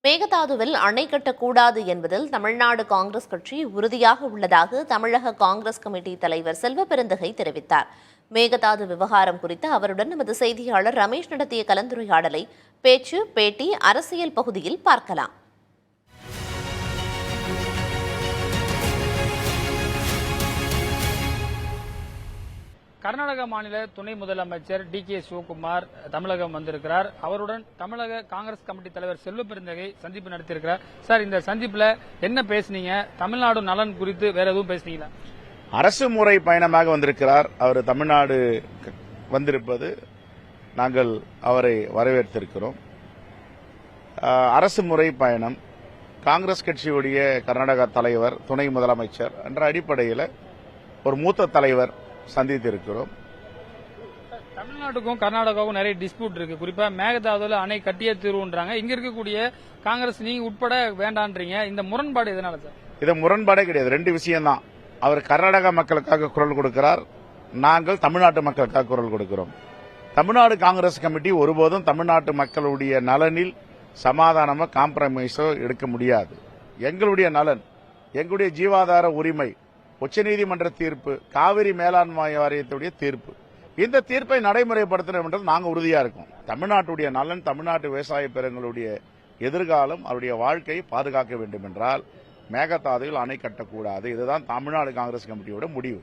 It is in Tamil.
மேகதாதுவில் அணை கட்டக்கூடாது என்பதில் தமிழ்நாடு காங்கிரஸ் கட்சி உறுதியாக உள்ளதாக தமிழக காங்கிரஸ் கமிட்டி தலைவர் செல்வபெருந்தகை தெரிவித்தார். மேகதாது விவகாரம் குறித்து அவருடன் நமது செய்தியாளர் ரமேஷ் நடத்திய கலந்துரையாடலை பேச்சு, பேட்டி, அரசியல் பகுதியில் பார்க்கலாம். கர்நாடக மாநில துணை முதலமைச்சர் டி.கே. சிவகுமார் தமிழகம் வந்திருக்கிறார். அவருடன் தமிழக காங்கிரஸ் கமிட்டி தலைவர் செல்வபெருந்தகை சந்திப்பு நடத்தியிருக்கிறார். சார், இந்த சந்திப்புல என்ன பேசுனீங்க? தமிழ்நாடு நலன் குறித்து வேற எதுவும் பேசுனீங்களா? அரசு முறை பயணமாக வந்திருக்கிறார். அவர் தமிழ்நாடு வந்திருப்பது நாங்கள் அவரை வரவேற்றிருக்கிறோம். அரசு முறை பயணம், காங்கிரஸ் கட்சியுடைய கர்நாடக தலைவர், துணை முதலமைச்சர் என்ற அடிப்படையில் ஒரு மூத்த தலைவர் சந்தித்திருக்கிறோம். தமிழ்நாட்டுக்கும் கர்நாடகாவுக்கும் நிறைய டிஸ்பியூட் இருக்கு. குறிப்பா மேகதாதுல அணை கட்டிய தீர்வுன்றாங்க. இங்க இருக்கக்கூடிய காங்கிரஸ் நீங்க உட்பட வேண்டான்றீங்க. இந்த முரண்பாடு எதனால சார்? இது முரண்பாடே கிடையாது. ரெண்டு விஷயம்தான். அவர் கர்நாடக மக்களுக்காக குரல் கொடுக்கிறார், நாங்கள் தமிழ்நாட்டு மக்களுக்காக குரல் கொடுக்கிறோம். தமிழ்நாடு காங்கிரஸ் கமிட்டி ஒருபோதும் தமிழ்நாட்டு மக்களுடைய நலனில் சமாதானமோ காம்ப்ரமைஸோ எடுக்க முடியாது. எங்களுடைய நலன், எங்களுடைய ஜீவாதார உரிமை, உச்சநீதிமன்ற தீர்ப்பு, காவிரி மேலாண்மை வாரியத்துடைய தீர்ப்பு, இந்த தீர்ப்பை நடைமுறைப்படுத்தணும் என்றது நாங்கள் உறுதியா இருக்கோம். தமிழ்நாட்டுடைய நலன், தமிழ்நாட்டு விவசாய பெருங்களுடைய எதிர்காலம், அவருடைய வாழ்க்கையை பாதுகாக்க வேண்டும் என்றால் மேகதாதுவில் அணை கட்டக்கூடாது. இதுதான் தமிழ்நாடு காங்கிரஸ் கமிட்டியோட முடிவு.